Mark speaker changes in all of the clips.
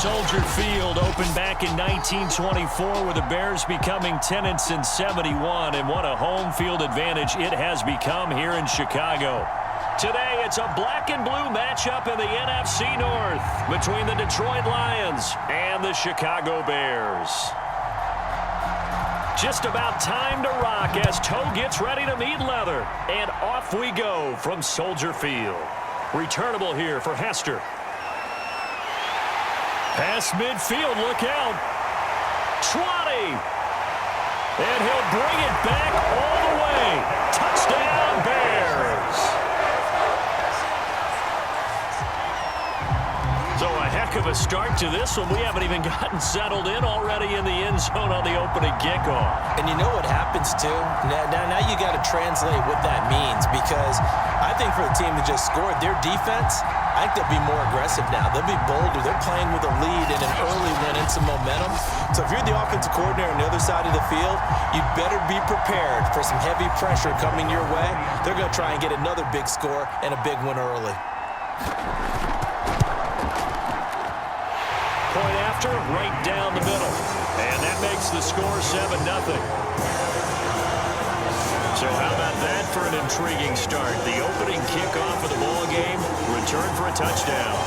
Speaker 1: Soldier Field opened back in 1924 with the Bears becoming 10 since 71, and what a home field advantage it has become here in Chicago. Today, it's a black and blue matchup in the NFC North between the Detroit Lions and the Chicago Bears. Just about time to rock as toe gets ready to meet leather, and off we go from Soldier Field. Returnable here for Hester. Past midfield, look out. 20. And he'll bring it back all the way. Touchdown, Bears. So a heck of a start to this one. We haven't even gotten settled in already in the end zone on the opening kickoff.
Speaker 2: And you know what happens, too? Now you got to translate what that means, because I think for the team that just scored, their defense, I think they'll be more aggressive now. They'll be bolder. They're playing with a lead and an early win and some momentum. So if you're the offensive coordinator on the other side of the field, you better be prepared for some heavy pressure coming your way. They're going to try and get another big score and a big win early.
Speaker 1: Point after, right down the middle. And that makes the score 7-0. So how about that for an intriguing start? The opening kickoff of the ball game, return for a touchdown.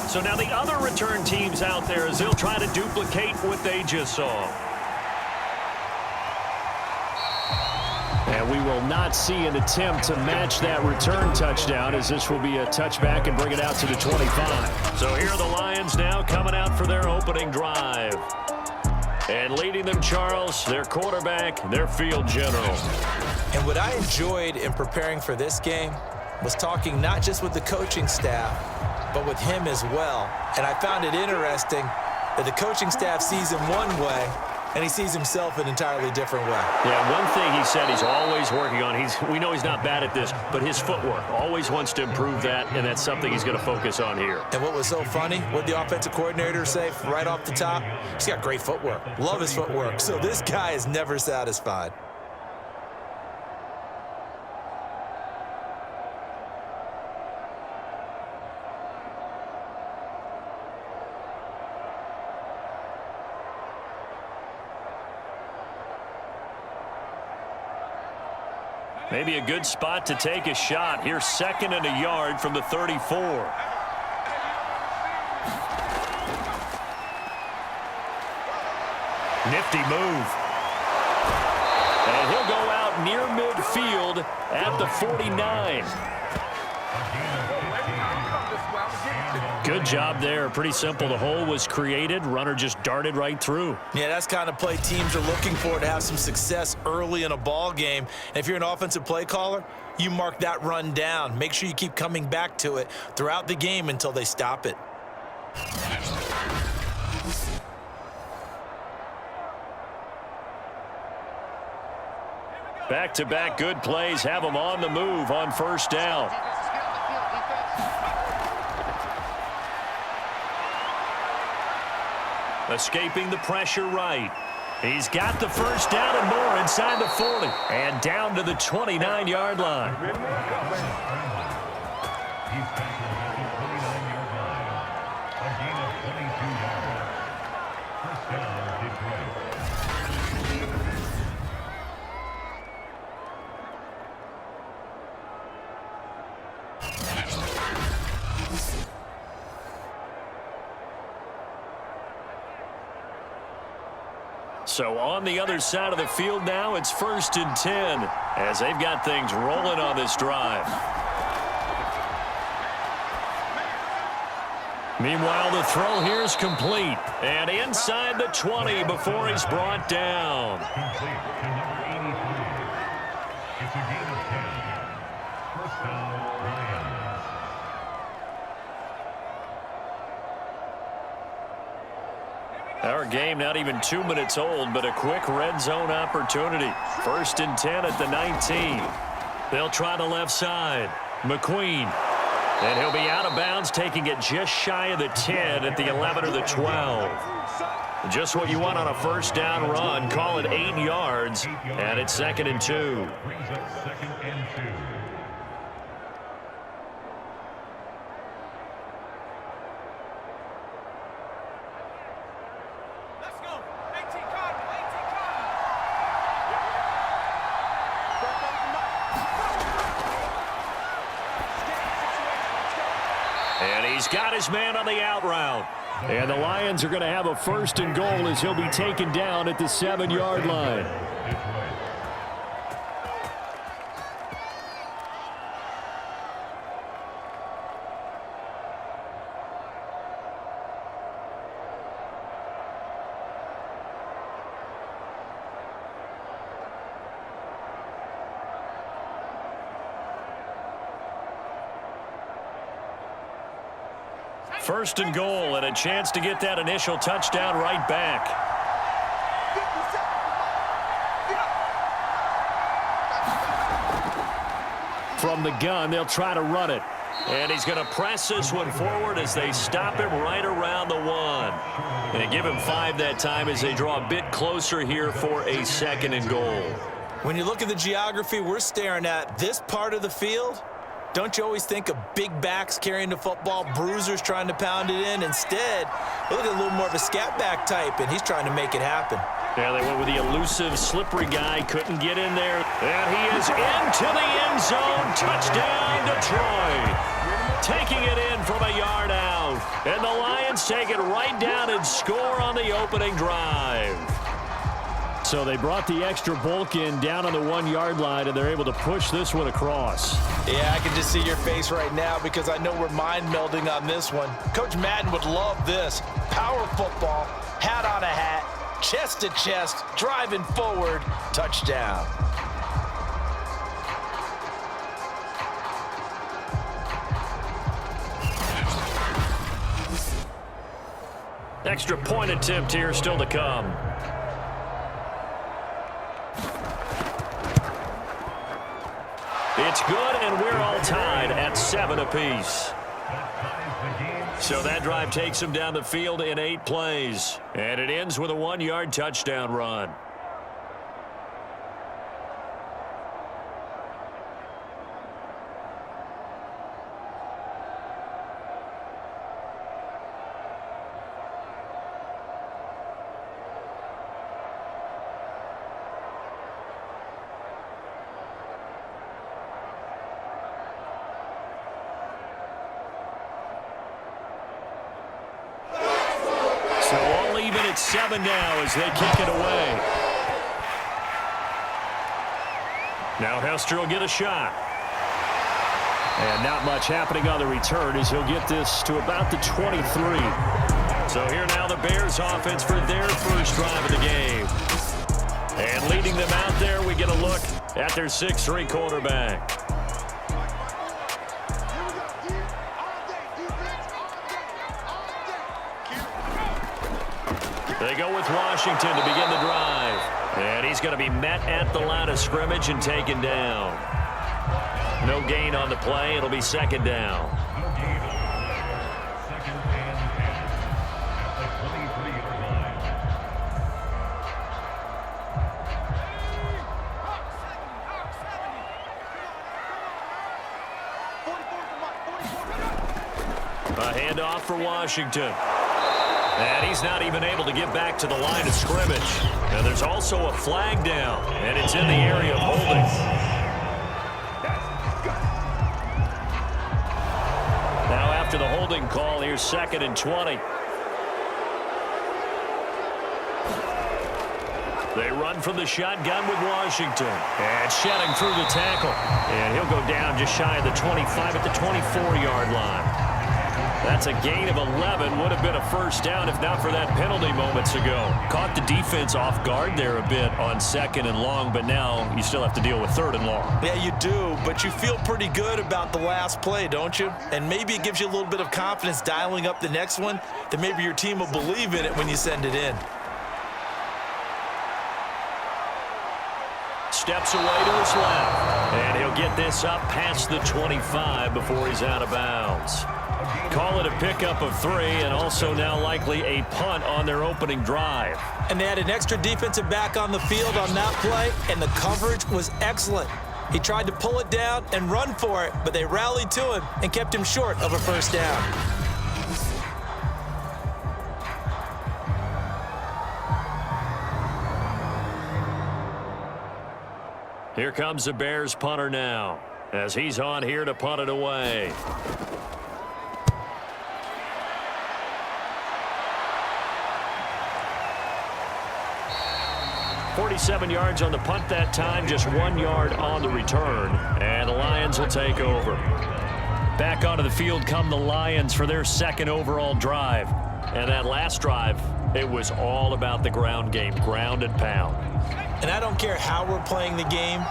Speaker 1: So now the other return teams out there as they'll try to duplicate what they just saw. And we will not see an attempt to match that return touchdown, as this will be a touchback and bring it out to the 25. So here are the Lions now coming out for their opening drive. And leading them, Charles, their quarterback, their field general.
Speaker 2: And what I enjoyed in preparing for this game was talking not just with the coaching staff, but with him as well. And I found it interesting that the coaching staff sees him one way, and he sees himself an entirely different way.
Speaker 1: Yeah, one thing he said he's always working on, we know he's not bad at this, but his footwork, always wants to improve that, and that's something he's going to focus on here.
Speaker 2: And what was so funny, what the offensive coordinator say right off the top? He's got great footwork. Love his footwork. So this guy is never satisfied.
Speaker 1: Maybe a good spot to take a shot. Here's 2nd and a yard from the 34. Nifty move. And he'll go out near midfield at the 49. Good job there. Pretty simple. The hole was created. Runner just darted right through.
Speaker 2: Yeah, that's the kind of play teams are looking for to have some success early in a ball game. And if you're an offensive play caller, you mark that run down. Make sure you keep coming back to it throughout the game until they stop it.
Speaker 1: Back-to-back good plays have them on the move on first down. Escaping the pressure right. He's got the first down and more inside the 40. And down to the 29-yard line. So on the other side of the field now, it's 1st and 10 as they've got things rolling on this drive. Meanwhile, the throw here is complete. And inside the 20 before he's brought down.
Speaker 3: It's a gain of 10. First down, Lions.
Speaker 1: Our game not even 2 minutes old, but a quick red zone opportunity. 1st and 10 at the 19. They'll try the left side. McQueen. And he'll be out of bounds, taking it just shy of the 10 at the 11 or the 12. Just what you want on a first down run. Call it 8 yards, and it's 2nd and 2.
Speaker 3: Brings up 2nd and 2.
Speaker 1: And he's got his man on the out route. And the Lions are going to have a 1st and goal as he'll be taken down at the 7-yard line. First and goal, and a chance to get that initial touchdown right back. From the gun, they'll try to run it. And he's going to press this one forward as they stop him right around the 1. And they give him 5 that time as they draw a bit closer here for a 2nd and goal.
Speaker 2: When you look at the geography we're staring at, this part of the field, don't you always think of big backs carrying the football, bruisers trying to pound it in? Instead, look at a little more of a scat back type, and he's trying to make it happen.
Speaker 1: Yeah, they went with the elusive, slippery guy. Couldn't get in there. And he is into the end zone. Touchdown, Detroit. Taking it in from a yard out. And the Lions take it right down and score on the opening drive. So they brought the extra bulk in down on the 1-yard line, and they're able to push this one across.
Speaker 2: Yeah, I can just see your face right now because I know we're mind melding on this one. Coach Madden would love this. Power football, hat on a hat, chest to chest, driving forward, touchdown.
Speaker 1: Extra point attempt here still to come. It's good, and we're all tied at 7 apiece. So that drive takes them down the field in 8 plays. And it ends with a 1-yard touchdown run. It's 7 now as they kick it away. Now Hester will get a shot. And not much happening on the return as he'll get this to about the 23. So here now the Bears offense for their first drive of the game. And leading them out there, we get a look at their 6'3" quarterback. They go with Washington to begin the drive. And he's going to be met at the line of scrimmage and taken down. No gain on the play. It'll be 2nd down.
Speaker 3: No gain on the play. 2nd and 10 at the 23-yard line.
Speaker 1: A handoff for Washington. And he's not even able to get back to the line of scrimmage. Now there's also a flag down, and it's in the area of holding. Now after the holding call, here's 2nd and 20. They run from the shotgun with Washington. And shedding through the tackle. And he'll go down just shy of the 25 at the 24-yard line. That's a gain of 11. Would have been a first down if not for that penalty moments ago. Caught the defense off guard there a bit on 2nd and long, but now you still have to deal with 3rd and long.
Speaker 2: Yeah, you do, but you feel pretty good about the last play, don't you? And maybe it gives you a little bit of confidence dialing up the next one, that maybe your team will believe in it when you send it in.
Speaker 1: Steps away to his left, and he'll get this up past the 25 before he's out of bounds. Call it a pickup of 3, and also now likely a punt on their opening drive.
Speaker 2: And they had an extra defensive back on the field on that play, and the coverage was excellent. He tried to pull it down and run for it, but they rallied to him and kept him short of a first down.
Speaker 1: Here comes the Bears punter now, as he's on here to punt it away. 47 yards on the punt that time, just 1 yard on the return, and the Lions will take over. Back onto the field come the Lions for their 2nd overall drive. And that last drive, it was all about the ground game, ground and pound.
Speaker 2: And I don't care how we're playing the game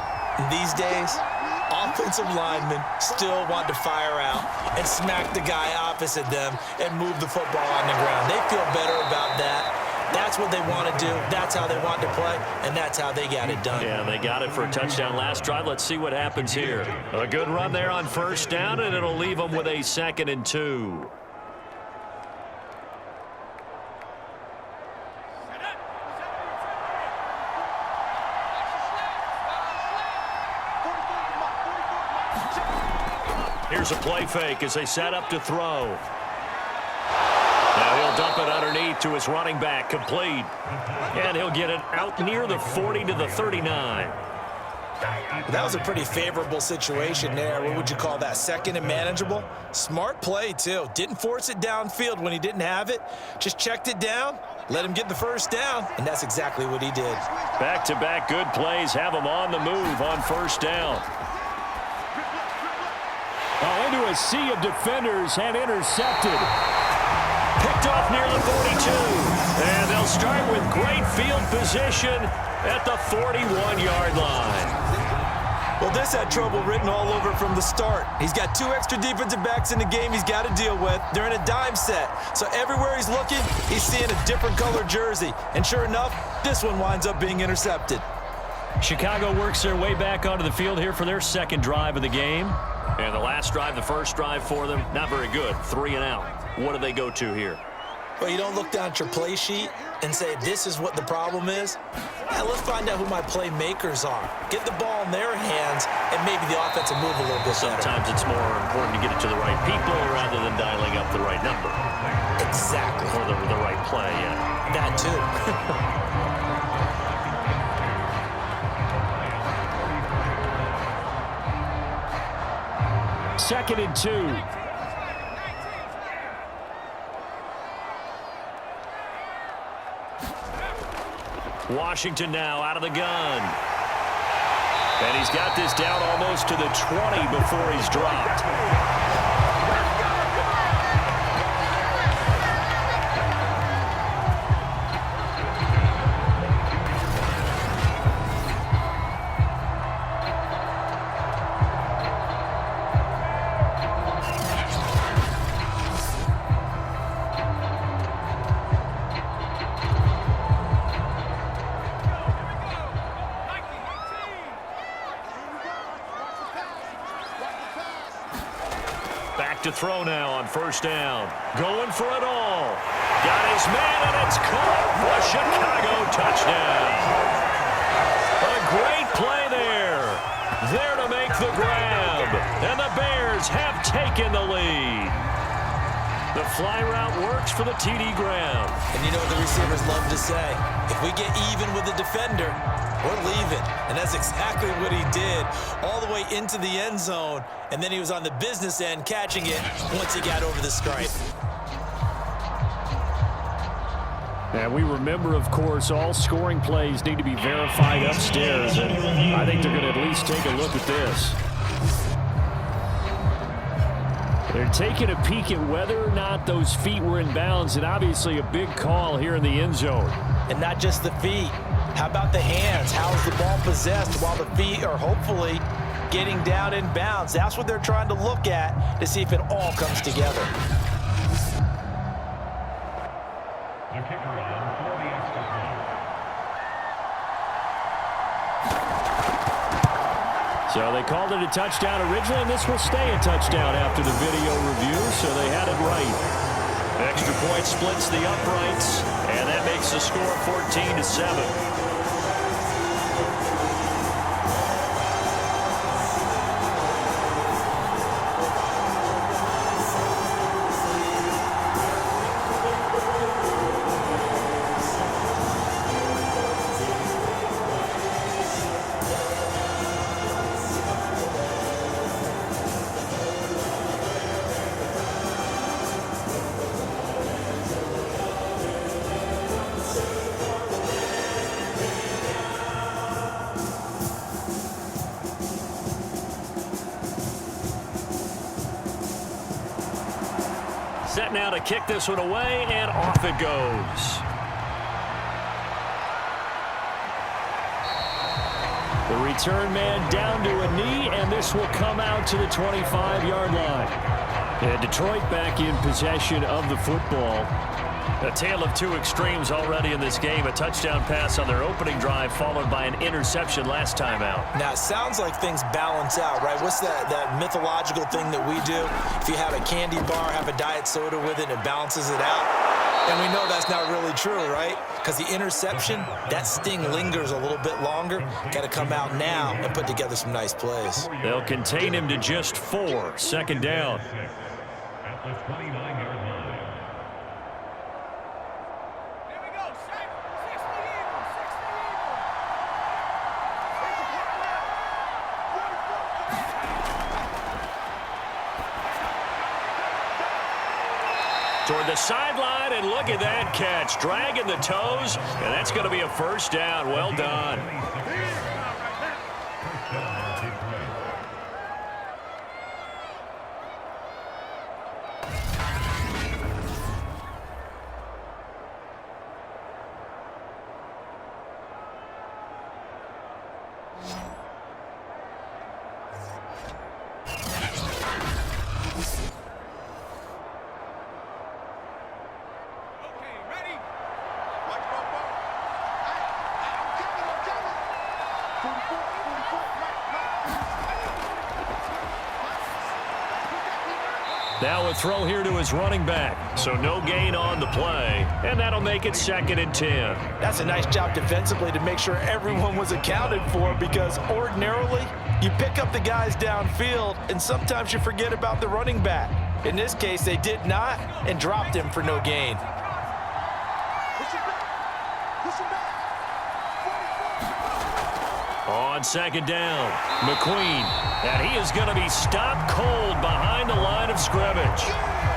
Speaker 2: these days, offensive linemen still want to fire out and smack the guy opposite them and move the football on the ground. They feel better about that. That's what they want to do. That's how they want to play, and that's how they got it done.
Speaker 1: Yeah, they got it for a touchdown last drive. Let's see what happens here. A good run there on first down, and it'll leave them with a 2nd and 2. Here's a play fake as they set up to throw. Now he'll dump it underneath to his running back, complete. And he'll get it out near the 40 to the 39.
Speaker 2: That was a pretty favorable situation there. What would you call that? 2nd and manageable? Smart play, too. Didn't force it downfield when he didn't have it. Just checked it down, let him get the first down, and that's exactly what he did.
Speaker 1: Back-to-back good plays have him on the move on first down. Oh, into a sea of defenders and intercepted. Picked off near the 42. And they'll start with great field position at the 41-yard line.
Speaker 2: Well, this had trouble written all over from the start. He's got 2 extra defensive backs in the game he's got to deal with. They're in a dime set. So everywhere he's looking, he's seeing a different color jersey. And sure enough, this one winds up being intercepted.
Speaker 1: Chicago works their way back onto the field here for their 2nd drive of the game. And the last drive, the first drive for them, not very good. 3 and out. What do they go to here?
Speaker 2: Well, you don't look down at your play sheet and say, this is what the problem is. Now, let's find out who my playmakers are. Get the ball in their hands, and maybe the offense will move a little bit better.
Speaker 1: Sometimes it's more important to get it to the right people rather than dialing up the right number.
Speaker 2: Exactly.
Speaker 1: Or the right play, yeah.
Speaker 2: That, too.
Speaker 1: 2nd and 2. Washington now out of the gun. And he's got this down almost to the 20 before he's dropped. To throw now on first down. Going for it all. Got his man, and it's caught for a Chicago touchdown. A great play there. There to make the grab. And the Bears have taken the lead. The fly route works for the TD grab.
Speaker 2: And you know what the receivers love to say? If we get even with the defender, we're leaving. And that's exactly what he did, all the way into the end zone. And then he was on the business end catching it once he got over the stripe.
Speaker 1: And we remember, of course, all scoring plays need to be verified upstairs. And I think they're going to at least take a look at this. They're taking a peek at whether or not those feet were in bounds, and obviously a big call here in the end zone.
Speaker 2: And not just the feet. How about the hands? How's the ball possessed while the feet are hopefully getting down in bounds? That's what they're trying to look at to see if it all comes together.
Speaker 3: The kicker on for the extra point.
Speaker 1: So they called it a touchdown originally, and this will stay a touchdown after the video review, so they had it right. Extra point splits the uprights, and that makes the score 14-7. Set now to kick this one away, and off it goes. The return man down to a knee, and this will come out to the 25-yard line. And Detroit back in possession of the football. A tale of two extremes already in this game. A touchdown pass on their opening drive, followed by an interception last time out.
Speaker 2: Now, it sounds like things balance out, right? What's that mythological thing that we do? If you have a candy bar, have a diet soda with it, and it balances it out. And we know that's not really true, right? Because the interception, that sting lingers a little bit longer. Got to come out now and put together some nice plays.
Speaker 1: They'll contain him to just 4. Second down.
Speaker 3: At the 29-yard line.
Speaker 1: Toward the sideline, and look at that catch. Dragging the toes, and that's going to be a first down. Well done. Now a throw here to his running back. So no gain on the play, and that'll make it 2nd and 10.
Speaker 2: That's a nice job defensively to make sure everyone was accounted for, because ordinarily you pick up the guys downfield and sometimes you forget about the running back. In this case, they did not and dropped him for no gain.
Speaker 1: On 2nd down, McQueen, and he is going to be stopped cold behind the line of scrimmage.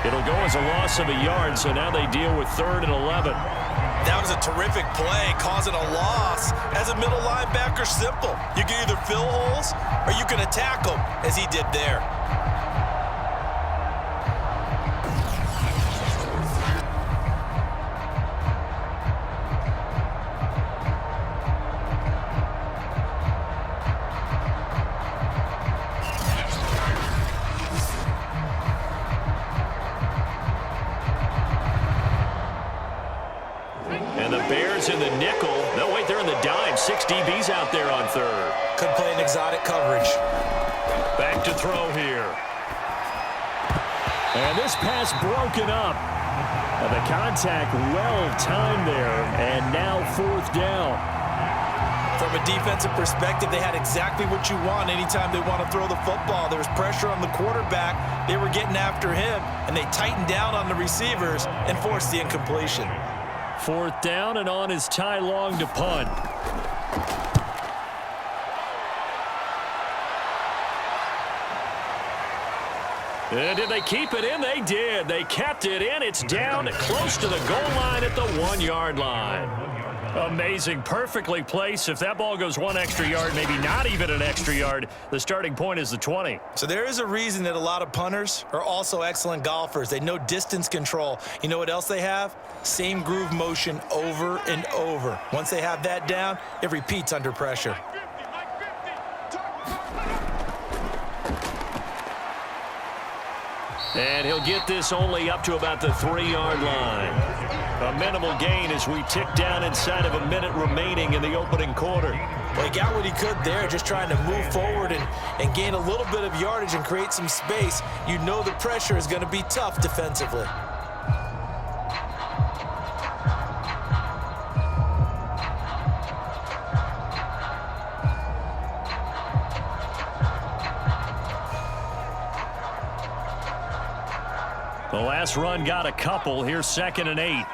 Speaker 1: It'll go as a loss of a yard, so now they deal with 3rd and 11.
Speaker 2: That was a terrific play, causing a loss. As a middle linebacker, simple. You can either fill holes or you can attack them, as he did there.
Speaker 1: And the Bears in the nickel. No, wait, they're in the dime. 6 DBs out there on 3rd.
Speaker 2: Could play an exotic coverage.
Speaker 1: Back to throw here. And this pass broken up. And the contact well timed there. And now 4th down.
Speaker 2: From a defensive perspective, they had exactly what you want anytime they want to throw the football. There was pressure on the quarterback. They were getting after him, and they tightened down on the receivers and forced the incompletion.
Speaker 1: 4th down, and on is Ty Long to punt. And did they keep it in? They did. They kept it in. It's down close to the goal line at the 1-yard line. Amazing. Perfectly placed. If that ball goes 1 extra yard, maybe not even an extra yard, the starting point is the 20.
Speaker 2: So there is a reason that a lot of punters are also excellent golfers. They know distance control. You know what else they have? Same groove motion over and over. Once they have that down, it repeats under pressure.
Speaker 1: And he'll get this only up to about the 3-yard line. A minimal gain as we tick down inside of a minute remaining in the opening quarter.
Speaker 2: Well, he got what he could there, just trying to move forward and gain a little bit of yardage and create some space. You know the pressure is going to be tough defensively.
Speaker 1: The last run got a couple. Here's 2nd and 8.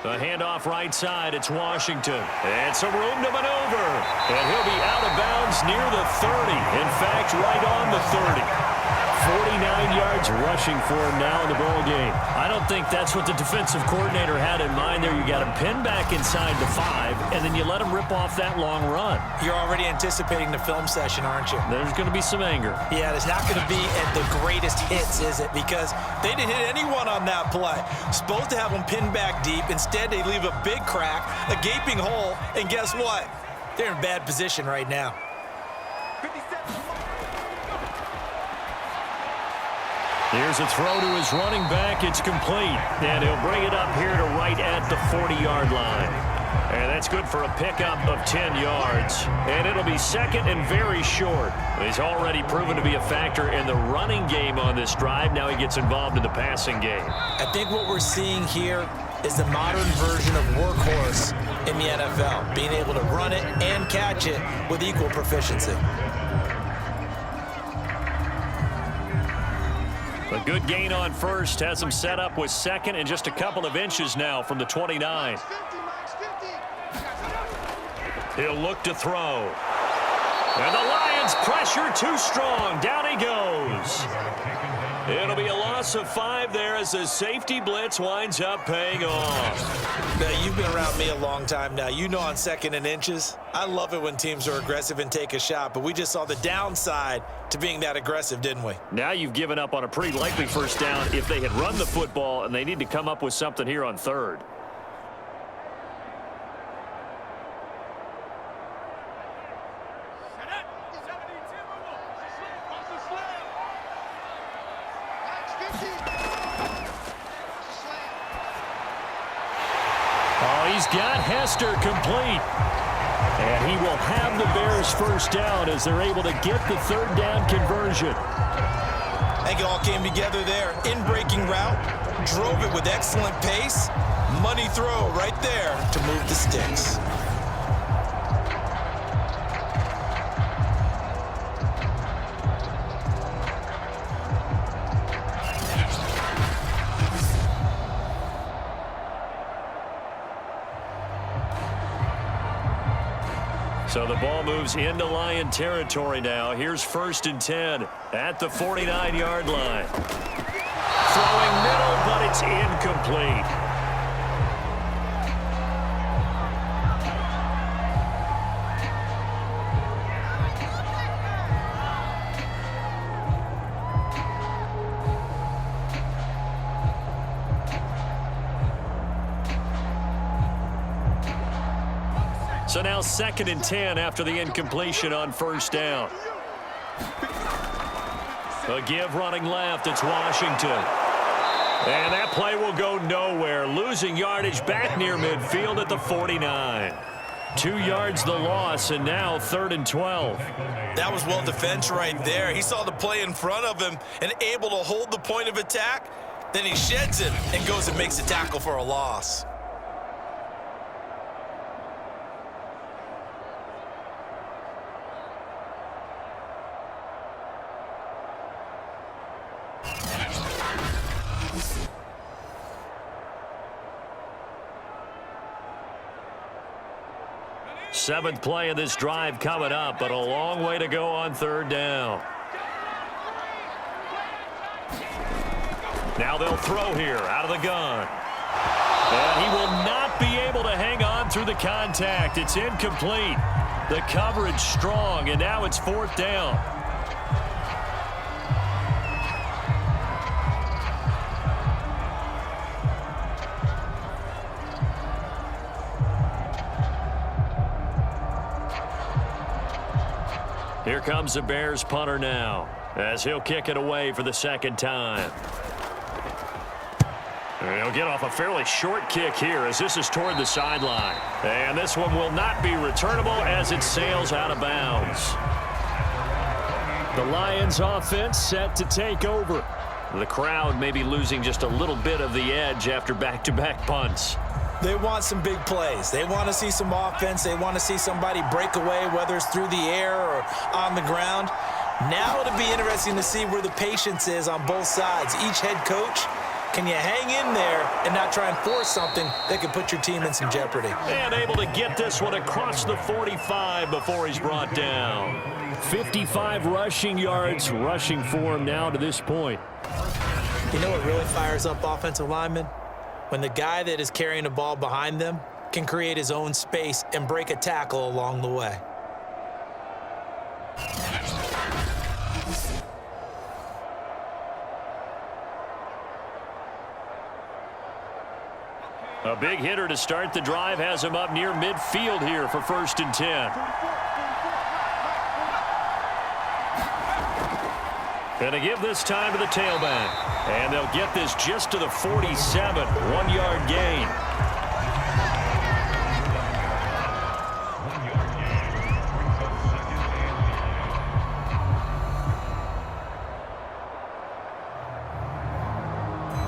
Speaker 1: The handoff right side. It's Washington. And some room to maneuver. And he'll be out of bounds near the 30. In fact, right on the 30. 49 yards rushing for him now in the ball game. I don't think that's what the defensive coordinator had in mind there. You got him pinned back inside the 5, and then you let him rip off that long run.
Speaker 2: You're already anticipating the film session, aren't you?
Speaker 1: There's going to be some anger.
Speaker 2: Yeah, there's not going to be at the greatest hits, is it? Because they didn't hit anyone on that play. Supposed to have them pinned back deep. Instead, they leave a big crack, a gaping hole, and guess what? They're in bad position right now.
Speaker 1: Here's a throw to his running back. It's complete. And he'll bring it up here to right at the 40-yard line. And that's good for a pickup of 10 yards. And it'll be 2nd and very short. He's already proven to be a factor in the running game on this drive. Now he gets involved in the passing game.
Speaker 2: I think what we're seeing here is the modern version of workhorse in the NFL, being able to run it and catch it with equal proficiency.
Speaker 1: A good gain on first has him set up with 2nd and just a couple of inches now from the 29. He'll look to throw. And the Lions pressure too strong. Down he goes. It'll be a loss of 5 there as the safety blitz winds up paying off.
Speaker 2: Now, you've been around me a long time now. You know on 2nd and inches, I love it when teams are aggressive and take a shot, but we just saw the downside to being that aggressive, didn't we?
Speaker 1: Now you've given up on a pretty likely first down if they had run the football, and they need to come up with something here on 3rd. Oh, he's got Hester complete. And he will have the Bears first down as they're able to get the 3rd down conversion.
Speaker 2: I think it all came together there. In-breaking route, drove it with excellent pace. Money throw right there to move the sticks.
Speaker 1: So the ball moves into Lion territory now. Here's 1st and 10 at the 49-yard line. Throwing middle, but it's incomplete. So now 2nd and 10 after the incompletion on 1st down. A give running left. It's Washington. And that play will go nowhere. Losing yardage back near midfield at the 49. 2 yards the loss, and now 3rd and 12.
Speaker 2: That was well defense right there. He saw the play in front of him and able to hold the point of attack. Then he sheds it and goes and makes a tackle for a loss.
Speaker 1: Seventh play of this drive coming up, but a long way to go on 3rd down. Now they'll throw here out of the gun. And he will not be able to hang on through the contact. It's incomplete. The coverage strong, and now it's 4th down. Here comes the Bears punter now, as he'll kick it away for the 2nd time. And he'll get off a fairly short kick here as this is toward the sideline. And this one will not be returnable as it sails out of bounds. The Lions offense set to take over. The crowd may be losing just a little bit of the edge after back-to-back punts.
Speaker 2: They want some big plays. They want to see some offense. They want to see somebody break away, whether it's through the air or on the ground. Now it'll be interesting to see where the patience is on both sides. Each head coach, can you hang in there and not try and force something that could put your team in some jeopardy?
Speaker 1: And able to get this one across the 45 before he's brought down. 55 rushing yards rushing for him now to this point.
Speaker 2: You know what really fires up offensive linemen? When the guy that is carrying the ball behind them can create his own space and break a tackle along the way.
Speaker 1: A big hitter to start the drive has him up near midfield here for 1st and 10. Going to give this time to the tailback. And they'll get this just to the 47. 1-yard gain.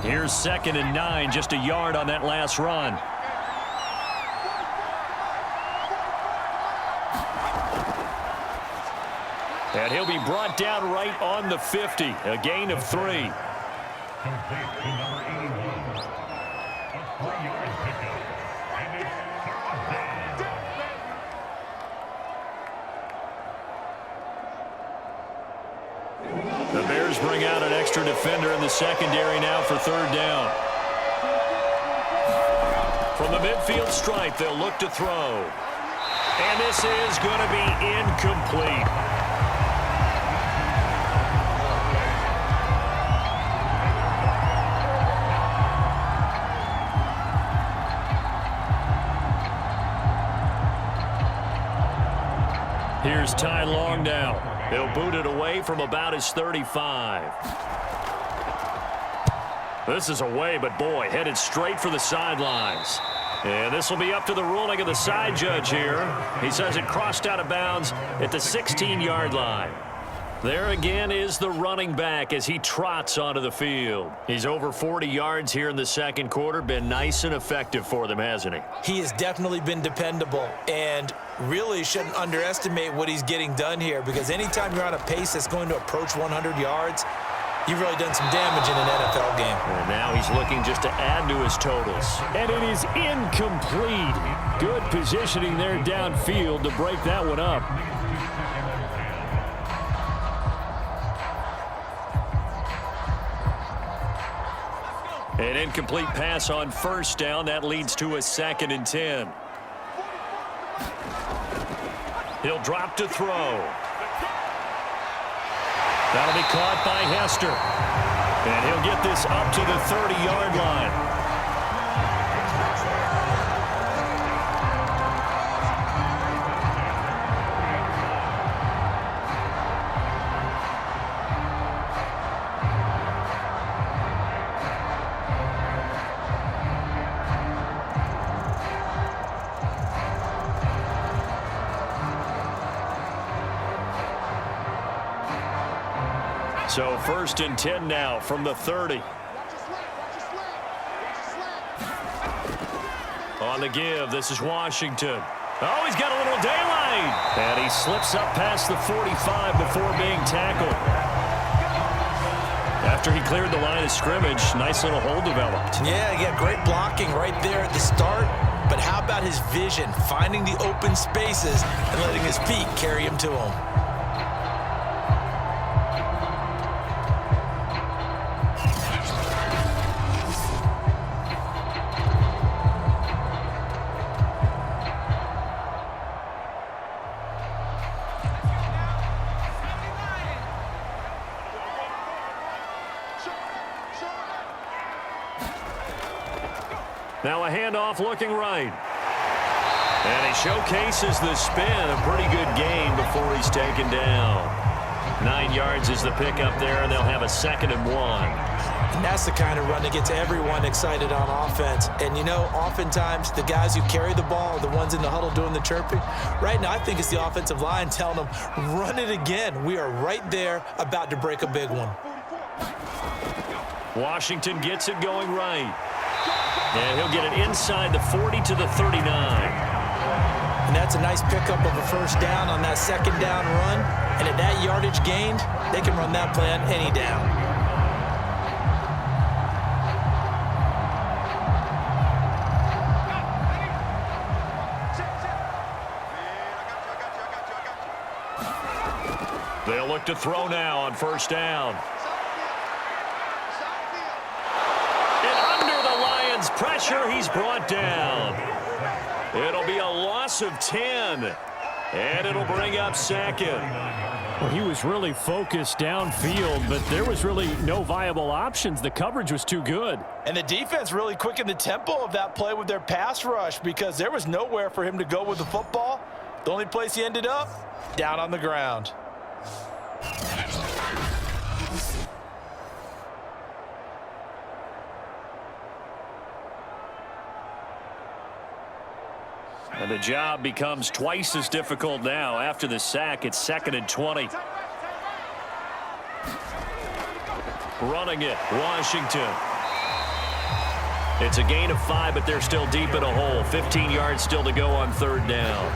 Speaker 1: Here's 2nd and 9, just a yard on that last run. And he'll be brought down right on the 50, a gain of 3.
Speaker 3: Complete to number 81. A 3-yard pickup. And it's 3rd down.
Speaker 1: The Bears bring out an extra defender in the secondary now for 3rd down. From the midfield stripe, they'll look to throw. And this is going to be incomplete. Here's Ty Long now. He'll boot it away from about his 35. This is away, but boy, headed straight for the sidelines. And this will be up to the ruling of the side judge here. He says it crossed out of bounds at the 16-yard line. There again is the running back as he trots onto the field. He's over 40 yards here in the 2nd quarter. Been nice and effective for them, hasn't he?
Speaker 2: He has definitely been dependable and really shouldn't underestimate what he's getting done here, because anytime you're on a pace that's going to approach 100 yards, you've really done some damage in an NFL game.
Speaker 1: And now he's looking just to add to his totals. And it is incomplete. Good positioning there downfield to break that one up. An incomplete pass on 1st down. That leads to a 2nd and 10. He'll drop to throw. That'll be caught by Hester. And he'll get this up to the 30-yard line. So 1st and 10 now from the 30. On the give, this is Washington. Oh, he's got a little daylight. And he slips up past the 45 before being tackled. After he cleared the line of scrimmage, nice little hole developed.
Speaker 2: Yeah, great blocking right there at the start. But how about his vision, finding the open spaces and letting his feet carry him to him?
Speaker 1: Now a handoff looking right. And he showcases the spin. A pretty good gain before he's taken down. 9 yards is the pickup there, and they'll have a 2nd and 1.
Speaker 2: And that's the kind of run that gets everyone excited on offense. And, you know, oftentimes the guys who carry the ball are the ones in the huddle doing the chirping. Right now, I think it's the offensive line telling them, run it again. We are right there about to break a big one.
Speaker 1: Washington gets it going right. And he'll get it inside the 40 to the 39.
Speaker 2: And that's a nice pickup of a first down on that 2nd down run. And at that yardage gained, they can run that play on any down.
Speaker 1: They'll look to throw now on first down. And under the Lions' pressure, he's brought down. It'll be a loss of 10. And it'll bring up 2nd.
Speaker 4: Well, he was really focused downfield, but there was really no viable options. The coverage was too good.
Speaker 2: And the defense really quickened the tempo of that play with their pass rush because there was nowhere for him to go with the football. The only place he ended up, down on the ground.
Speaker 1: And the job becomes twice as difficult now. After the sack, it's 2nd and 20. Running it, Washington. It's a gain of 5, but they're still deep in a hole. 15 yards still to go on 3rd down.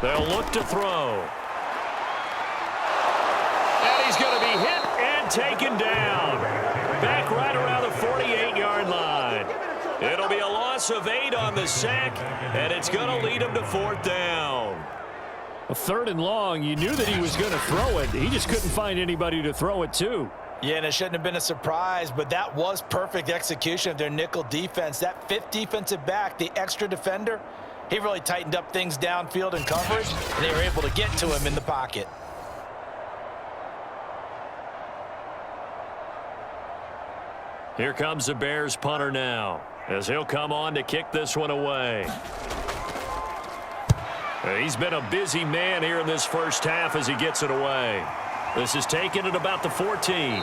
Speaker 1: They'll look to throw. And he's going to be hit and taken down. Back right around the 48-yard line. It'll be a loss of 8 on the sack, and it's going to lead him to 4th down.
Speaker 4: A 3rd and long, you knew that he was going to throw it. He just couldn't find anybody to throw it to.
Speaker 2: Yeah, and it shouldn't have been a surprise, but that was perfect execution of their nickel defense. That 5th defensive back, the extra defender, he really tightened up things downfield in coverage, and they were able to get to him in the pocket.
Speaker 1: Here comes the Bears punter now, as he'll come on to kick this one away. He's been a busy man here in this first half as he gets it away. This is taken at about the 14.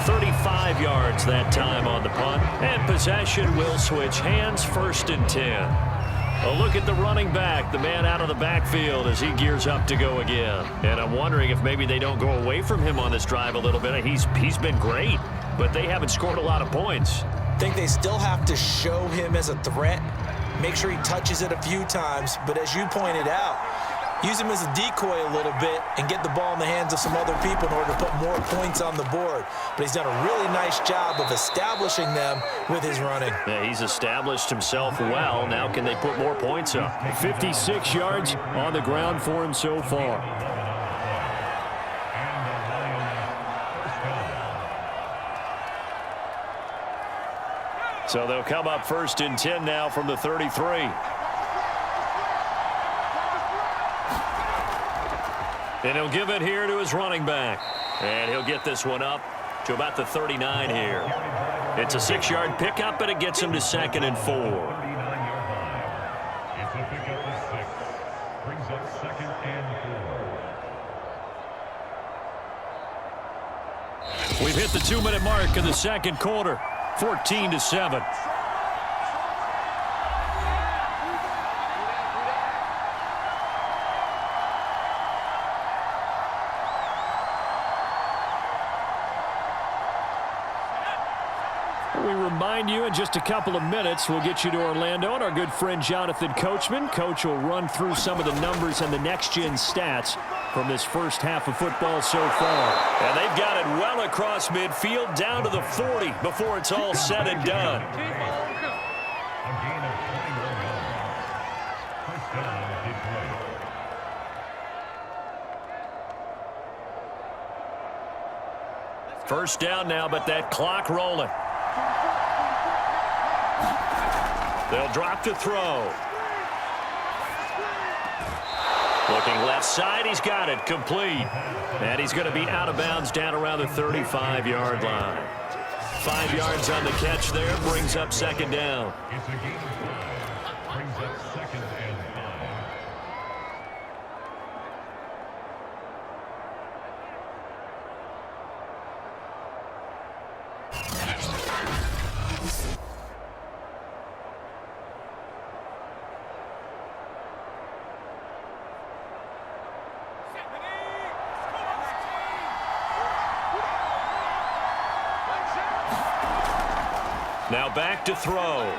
Speaker 1: 35 yards that time on the punt, and possession will switch hands. 1st and 10. A look at the running back, the man out of the backfield as he gears up to go again. And I'm wondering if maybe they don't go away from him on this drive a little bit. He's been great, but they haven't scored a lot of points.
Speaker 2: I think they still have to show him as a threat, make sure he touches it a few times, but as you pointed out, use him as a decoy a little bit and get the ball in the hands of some other people in order to put more points on the board. But he's done a really nice job of establishing them with his running.
Speaker 1: Yeah, he's established himself well. Now can they put more points up?
Speaker 4: 56 yards on the ground for him so far.
Speaker 1: So they'll come up 1st and 10 now from the 33. And he'll give it here to his running back. And he'll get this one up to about the 39 here. It's a 6-yard pickup, and it gets him to 2nd and 4.
Speaker 3: 39-yard line. It's a pickup of 6. Brings up 2nd and 4.
Speaker 1: We've hit the 2-minute mark in the 2nd quarter. 14-7.
Speaker 4: We remind you in just a couple of minutes, we'll get you to Orlando and our good friend Jonathan Coachman. Coach will run through some of the numbers and the next-gen stats from this first half of football so far.
Speaker 1: And they've got it well across midfield down to the 40 before it's all said and done.
Speaker 3: A gain of down, Detroit.
Speaker 1: First down now, but that clock rolling. They'll drop to throw. Looking left side, he's got it, complete. And he's going to be out of bounds down around the 35-yard line. 5 yards on the catch there, brings up second down.
Speaker 3: It's a gain of 5. Brings up second and 5.
Speaker 1: Now back to throw.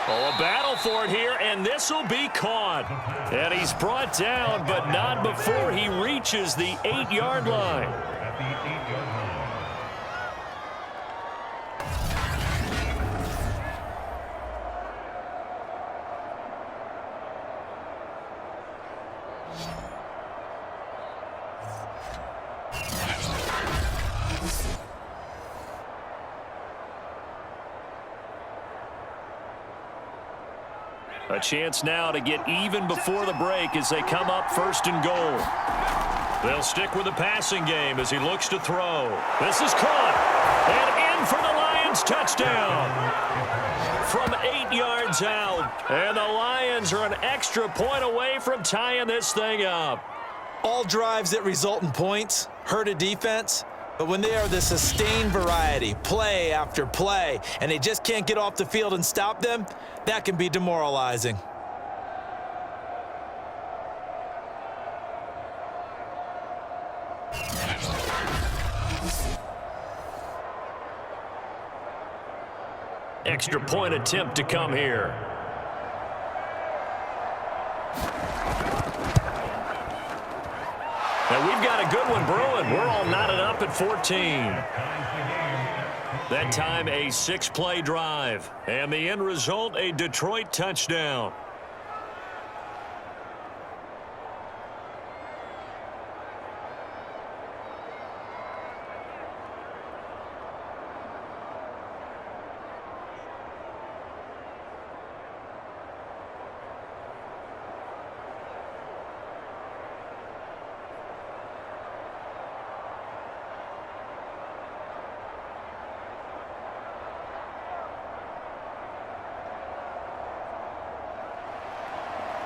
Speaker 1: Oh, a battle for it here, and this will be caught. And he's brought down, but not before he reaches the 8-yard line.
Speaker 3: At the 8-yard line.
Speaker 1: A chance now to get even before the break as they come up first and goal. They'll stick with the passing game as he looks to throw. This is caught. And in for the Lions touchdown. From 8 yards out. And the Lions are an extra point away from tying this thing up.
Speaker 2: All drives that result in points hurt a defense. But when they are the sustained variety, play after play, and they just can't get off the field and stop them, that can be demoralizing.
Speaker 1: Extra point attempt to come here. And we've got a good one brewing. We're all knotted up at 14. That time a 6-play drive. And the end result, a Detroit touchdown.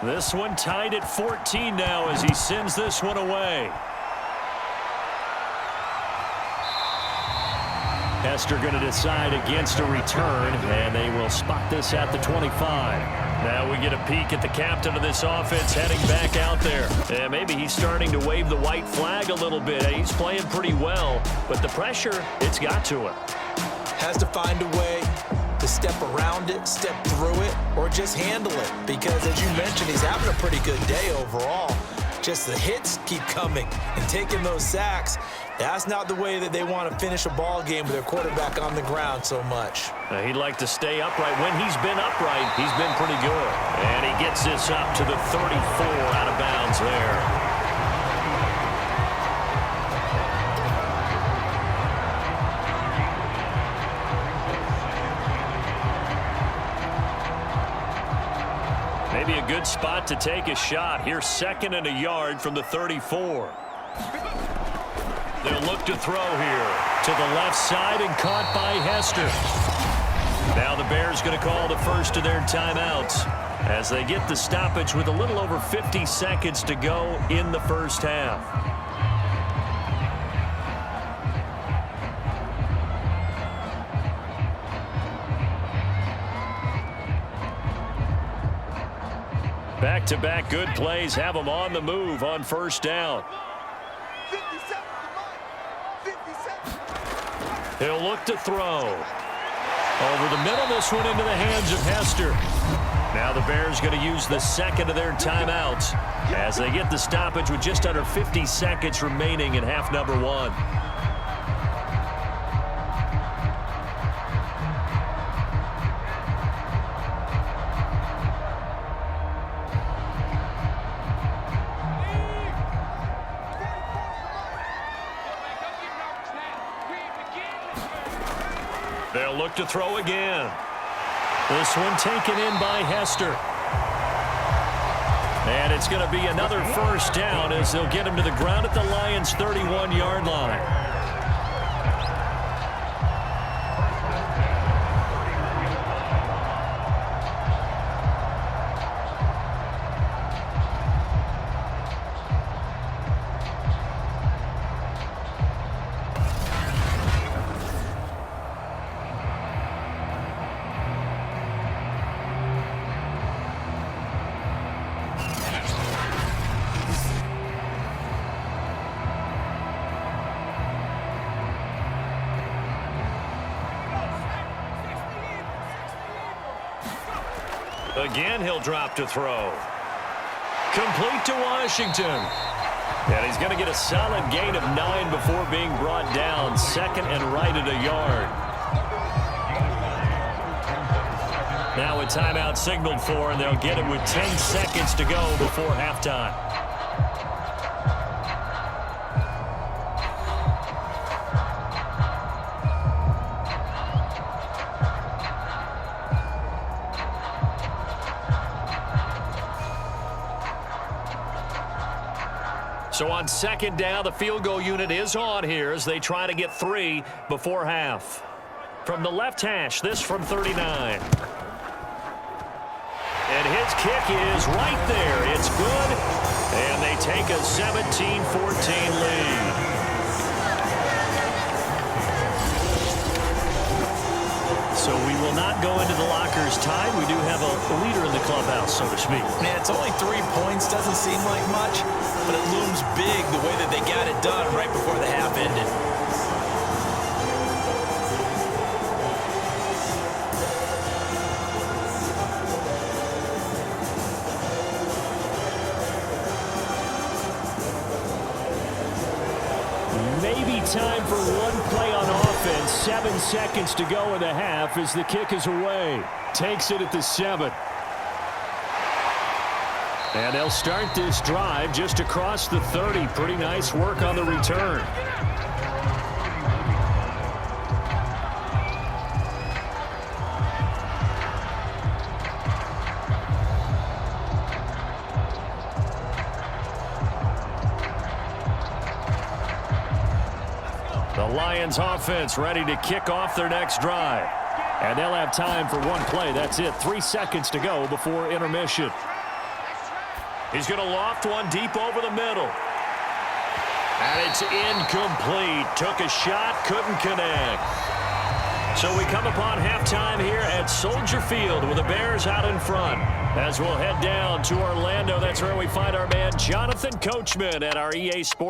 Speaker 1: This one tied at 14 now as he sends this one away. Hester going to decide against a return, and they will spot this at the 25. Now we get a peek at the captain of this offense heading back out there. And maybe he's starting to wave the white flag a little bit. He's playing pretty well, but the pressure, it's got to him.
Speaker 2: Has to find a way to step around it, step through it, or just handle it. Because as you mentioned, he's having a pretty good day overall. Just the hits keep coming and taking those sacks. That's not the way that they want to finish a ball game with their quarterback on the ground so much.
Speaker 1: He'd like to stay upright. When he's been upright, he's been pretty good. And he gets this up to the 34 out of bounds there. Maybe a good spot to take a shot. Here's 2nd and a yard from the 34. They'll look to throw here to the left side and caught by Hester. Now the Bears going to call the first of their timeouts as they get the stoppage with a little over 50 seconds to go in the first half. Back-to-back good plays have them on the move on first down. He'll look to throw. Over the middle, this one into the hands of Hester. Now the Bears going to use the second of their timeouts as they get the stoppage with just under 50 seconds remaining in half number 1. They'll look to throw again. This one taken in by Hester. And it's going to be another first down as they'll get him to the ground at the Lions' 31-yard line. Again, he'll drop to throw. Complete to Washington. And he's going to get a solid gain of 9 before being brought down. Second and right at a yard. Now a timeout signaled for, and they'll get it with 10 seconds to go before halftime. So on second down, the field goal unit is on here as they try to get 3 before half. From the left hash, this from 39. And his kick is right there. It's good. And they take a 17-14 lead. So we will not go into the lockers tied. We do have a leader in the clubhouse, so to speak.
Speaker 2: Man, it's only 3 points. Doesn't seem like much, but it looms big the way that they got it done right before the half ended.
Speaker 4: Maybe time for one play on offense. 7 seconds to go in the half as the kick is away. Takes it at the 7. And they'll start this drive just across the 30. Pretty nice work on the return. The Lions offense ready to kick off their next drive. And they'll have time for one play. That's it. 3 seconds to go before intermission. He's going to loft one deep over the middle. And it's incomplete. Took a shot, couldn't connect. So we come upon halftime here at Soldier Field with the Bears out in front. As we'll head down to Orlando, that's where we find our man Jonathan Coachman at our EA Sports.